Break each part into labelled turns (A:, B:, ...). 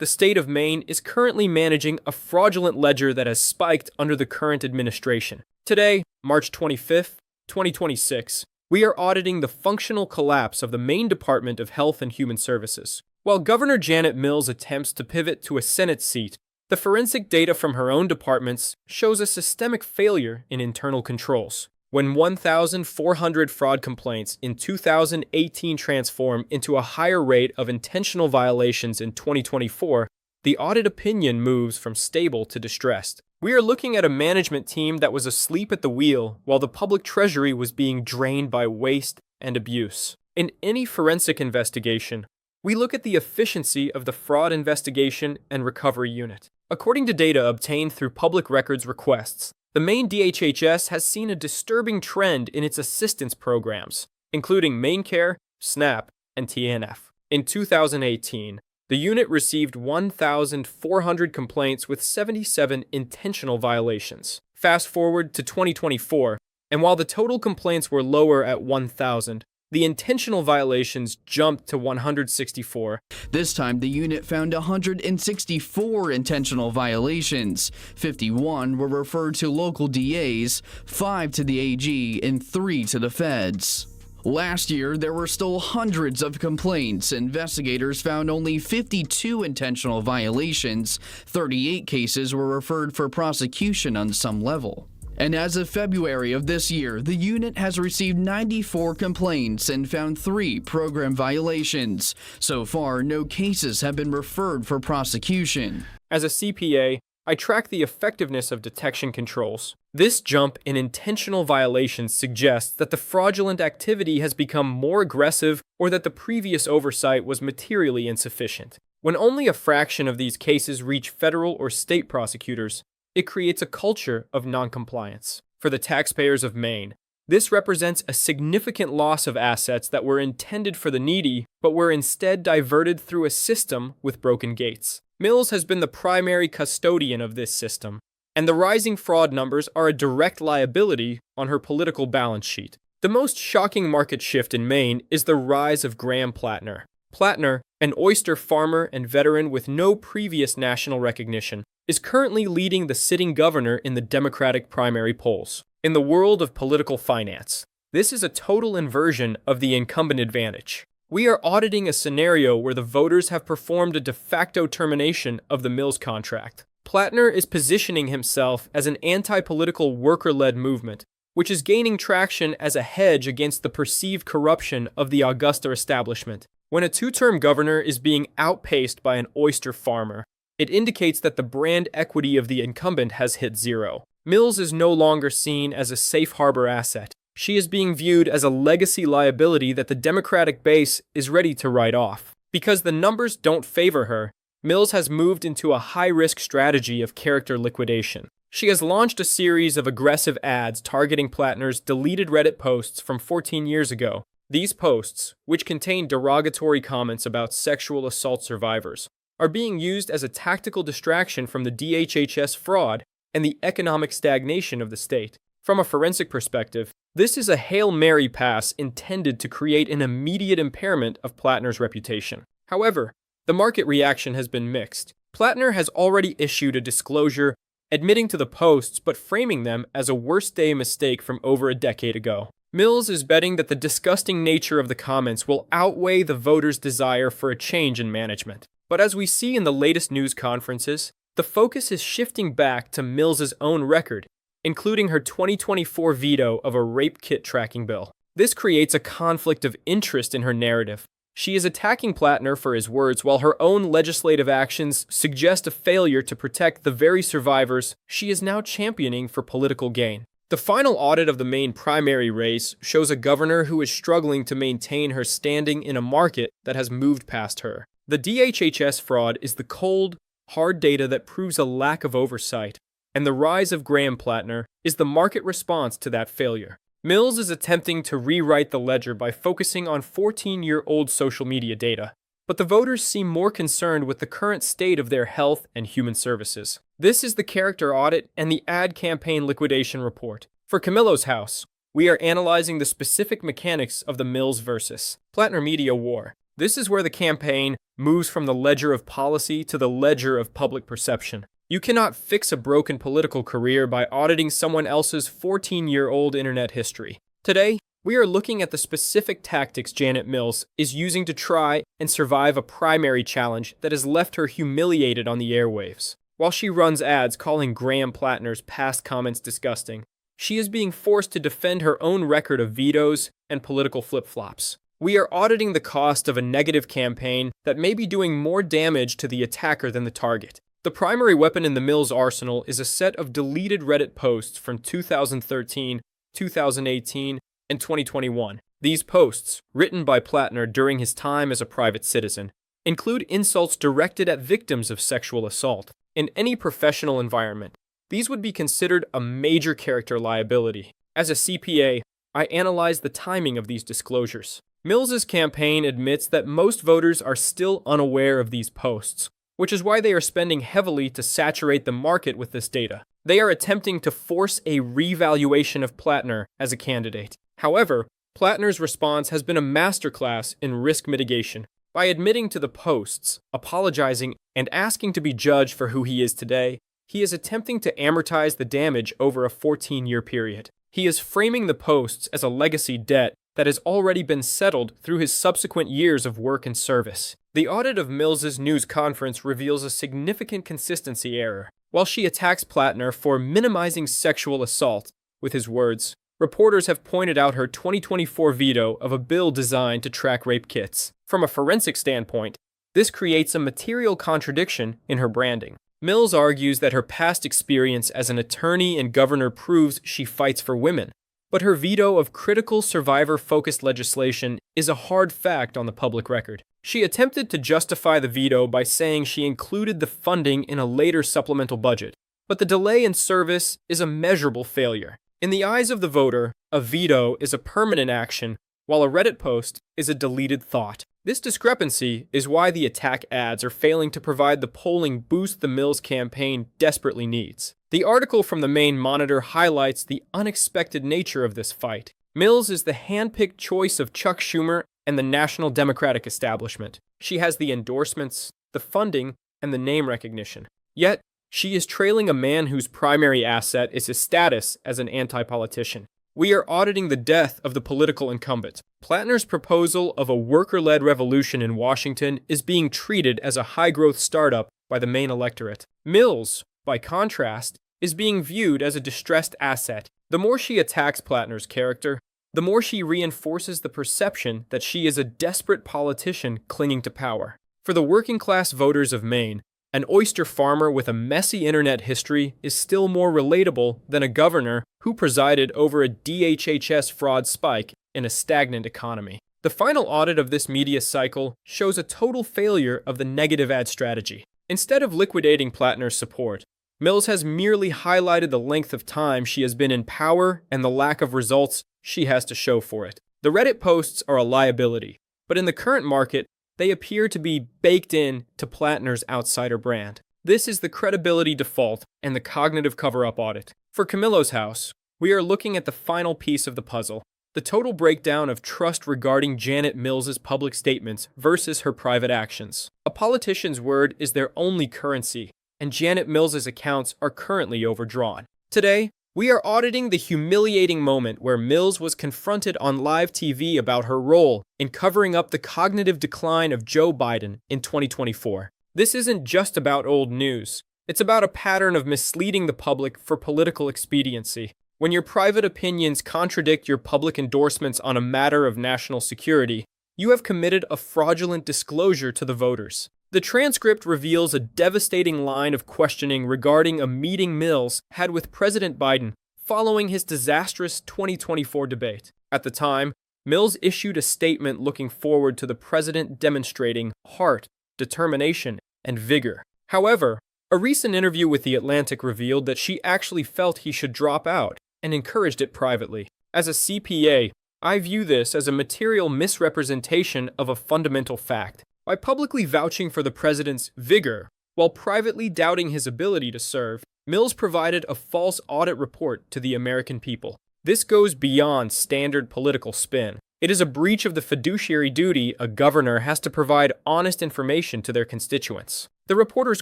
A: the state of Maine is currently managing a fraudulent ledger that has spiked under the current administration. Today, March 25th, 2026, we are auditing the functional collapse of the Maine Department of Health and Human Services. While Governor Janet Mills attempts to pivot to a Senate seat, the forensic data from her own departments shows a systemic failure in internal controls. When 1,400 fraud complaints in 2018 transform into a higher rate of intentional violations in 2024, the audit opinion moves from stable to distressed. We are looking at a management team that was asleep at the wheel while the public treasury was being drained by waste and abuse. In any forensic investigation, we look at the efficiency of the Fraud Investigation and Recovery Unit. According to data obtained through public records requests, the Maine DHHS has seen a disturbing trend in its assistance programs, including MaineCare, SNAP, and TNF. In 2018, the unit received 1,400 complaints with 77 intentional violations. Fast forward to 2024, and while the total complaints were lower at 1,000, the intentional violations jumped to 164.
B: This time, the unit found 164 intentional violations. 51 were referred to local DAs, 5 to the AG, and 3 to the feds. Last year, there were still hundreds of complaints. Investigators found only 52 intentional violations. 38 cases were referred for prosecution on some level. And as of February of this year, the unit has received 94 complaints and found 3 program violations. So far, no cases have been referred for prosecution.
A: As a CPA, I track the effectiveness of detection controls. This jump in intentional violations suggests that the fraudulent activity has become more aggressive or that the previous oversight was materially insufficient. When only a fraction of these cases reach federal or state prosecutors, it creates a culture of noncompliance. For the taxpayers of Maine, this represents a significant loss of assets that were intended for the needy, but were instead diverted through a system with broken gates. Mills has been the primary custodian of this system, and the rising fraud numbers are a direct liability on her political balance sheet. The most shocking market shift in Maine is the rise of Graham Platner. Platner, an oyster farmer and veteran with no previous national recognition, is currently leading the sitting governor in the Democratic primary polls. In the world of political finance, this is a total inversion of the incumbent advantage. We are auditing a scenario where the voters have performed a de facto termination of the Mills contract. Platner is positioning himself as an anti-political worker-led movement, which is gaining traction as a hedge against the perceived corruption of the Augusta establishment. When a two-term governor is being outpaced by an oyster farmer, it indicates that the brand equity of the incumbent has hit zero. Mills is no longer seen as a safe harbor asset. She is being viewed as a legacy liability that the Democratic base is ready to write off. Because the numbers don't favor her, Mills has moved into a high-risk strategy of character liquidation. She has launched a series of aggressive ads targeting Platner's deleted Reddit posts from 14 years ago. These posts, which contain derogatory comments about sexual assault survivors, are being used as a tactical distraction from the DHHS fraud and the economic stagnation of the state. From a forensic perspective, this is a Hail Mary pass intended to create an immediate impairment of Platner's reputation. However, the market reaction has been mixed. Platner has already issued a disclosure admitting to the posts but framing them as a worst-day mistake from over a decade ago. Mills is betting that the disgusting nature of the comments will outweigh the voters' desire for a change in management. But as we see in the latest news conferences, the focus is shifting back to Mills's own record, including her 2024 veto of a rape kit tracking bill. This creates a conflict of interest in her narrative. She is attacking Platner for his words, while her own legislative actions suggest a failure to protect the very survivors she is now championing for political gain. The final audit of the Maine primary race shows a governor who is struggling to maintain her standing in a market that has moved past her. The DHHS fraud is the cold, hard data that proves a lack of oversight, and the rise of Graham Platner is the market response to that failure. Mills is attempting to rewrite the ledger by focusing on 14-year-old social media data, but the voters seem more concerned with the current state of their health and human services. This is the character audit and the ad campaign liquidation report. For Camillo's House, we are analyzing the specific mechanics of the Mills versus Platner media war. This is where the campaign moves from the ledger of policy to the ledger of public perception. You cannot fix a broken political career by auditing someone else's 14-year-old internet history. Today, we are looking at the specific tactics Janet Mills is using to try and survive a primary challenge that has left her humiliated on the airwaves. While she runs ads calling Graham Platner's past comments disgusting, she is being forced to defend her own record of vetoes and political flip-flops. We are auditing the cost of a negative campaign that may be doing more damage to the attacker than the target. The primary weapon in the Mills arsenal is a set of deleted Reddit posts from 2013, 2018, and 2021. These posts, written by Platner during his time as a private citizen, include insults directed at victims of sexual assault. In any professional environment, these would be considered a major character liability. As a CPA, I analyzed the timing of these disclosures. Mills's campaign admits that most voters are still unaware of these posts, which is why they are spending heavily to saturate the market with this data. They are attempting to force a revaluation of Platner as a candidate. However, Platner's response has been a masterclass in risk mitigation. By admitting to the posts, apologizing, and asking to be judged for who he is today, he is attempting to amortize the damage over a 14-year period. He is framing the posts as a legacy debt that has already been settled through his subsequent years of work and service. The audit of Mills's news conference reveals a significant consistency error. While she attacks Platner for minimizing sexual assault with his words, reporters have pointed out her 2024 veto of a bill designed to track rape kits. From a forensic standpoint, this creates a material contradiction in her branding. Mills argues that her past experience as an attorney and governor proves she fights for women, but her veto of critical survivor-focused legislation is a hard fact on the public record. She attempted to justify the veto by saying she included the funding in a later supplemental budget, but the delay in service is a measurable failure. In the eyes of the voter, a veto is a permanent action, while a Reddit post is a deleted thought. This discrepancy is why the attack ads are failing to provide the polling boost the Mills campaign desperately needs. The article from the Maine Monitor highlights the unexpected nature of this fight. Mills is the hand-picked choice of Chuck Schumer and the National Democratic establishment. She has the endorsements, the funding, and the name recognition. Yet, she is trailing a man whose primary asset is his status as an anti-politician. We are auditing the death of the political incumbent. Platner's proposal of a worker-led revolution in Washington is being treated as a high-growth startup by the Maine electorate. Mills, by contrast, is being viewed as a distressed asset. The more she attacks Platner's character, the more she reinforces the perception that she is a desperate politician clinging to power. For the working-class voters of Maine, an oyster farmer with a messy internet history is still more relatable than a governor who presided over a DHHS fraud spike in a stagnant economy. The final audit of this media cycle shows a total failure of the negative ad strategy. Instead of liquidating Platner's support, Mills has merely highlighted the length of time she has been in power and the lack of results she has to show for it. The Reddit posts are a liability, but in the current market, they appear to be baked in to Platner's outsider brand. This is the credibility default and the cognitive cover-up audit. For Camillo's house, we are looking at the final piece of the puzzle, the total breakdown of trust regarding Janet Mills's public statements versus her private actions. A politician's word is their only currency, and Janet Mills's accounts are currently overdrawn. Today, we are auditing the humiliating moment where Mills was confronted on live TV about her role in covering up the cognitive decline of Joe Biden in 2024. This isn't just about old news. It's about a pattern of misleading the public for political expediency. When your private opinions contradict your public endorsements on a matter of national security, you have committed a fraudulent disclosure to the voters. The transcript reveals a devastating line of questioning regarding a meeting Mills had with President Biden following his disastrous 2024 debate. At the time, Mills issued a statement looking forward to the president demonstrating heart, determination, and vigor. However, a recent interview with The Atlantic revealed that she actually felt he should drop out and encouraged it privately. As a CPA, I view this as a material misrepresentation of a fundamental fact. By publicly vouching for the president's vigor, while privately doubting his ability to serve, Mills provided a false audit report to the American people. This goes beyond standard political spin. It is a breach of the fiduciary duty a governor has to provide honest information to their constituents. The reporter's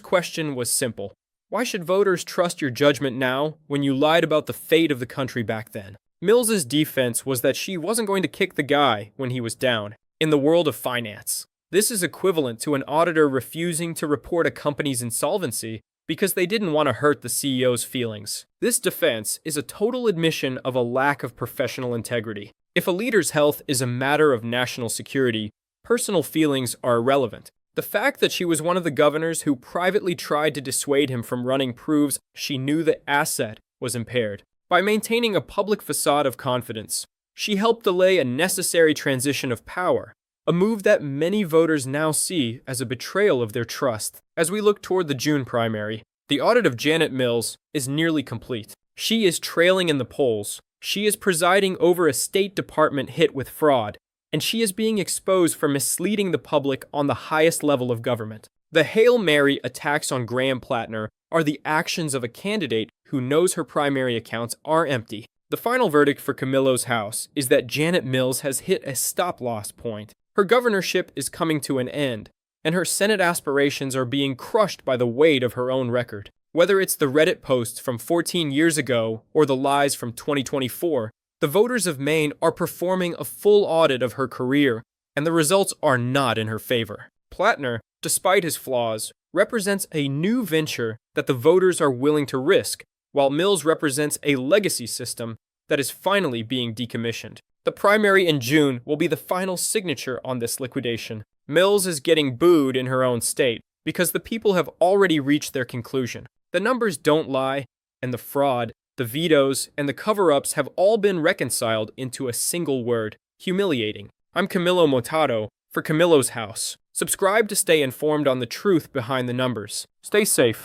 A: question was simple. Why should voters trust your judgment now when you lied about the fate of the country back then? Mills's defense was that she wasn't going to kick the guy when he was down. In the world of finance, this is equivalent to an auditor refusing to report a company's insolvency because they didn't want to hurt the CEO's feelings. This defense is a total admission of a lack of professional integrity. If a leader's health is a matter of national security, personal feelings are irrelevant. The fact that she was one of the governors who privately tried to dissuade him from running proves she knew the asset was impaired. By maintaining a public facade of confidence, she helped delay a necessary transition of power, a move that many voters now see as a betrayal of their trust. As we look toward the June primary, the audit of Janet Mills is nearly complete. She is trailing in the polls. She is presiding over a State Department hit with fraud, and she is being exposed for misleading the public on the highest level of government. The Hail Mary attacks on Graham Platner are the actions of a candidate who knows her primary accounts are empty. The final verdict for Camillo's house is that Janet Mills has hit a stop-loss point. Her governorship is coming to an end, and her Senate aspirations are being crushed by the weight of her own record. Whether it's the Reddit posts from 14 years ago or the lies from 2024, the voters of Maine are performing a full audit of her career, and the results are not in her favor. Platner, despite his flaws, represents a new venture that the voters are willing to risk, while Mills represents a legacy system that is finally being decommissioned. The primary in June will be the final signature on this liquidation. Mills is getting booed in her own state because the people have already reached their conclusion. The numbers don't lie, and the fraud, the vetoes, and the cover-ups have all been reconciled into a single word: humiliating. I'm Camillo Motado for Camillo's House. Subscribe to stay informed on the truth behind the numbers. Stay safe.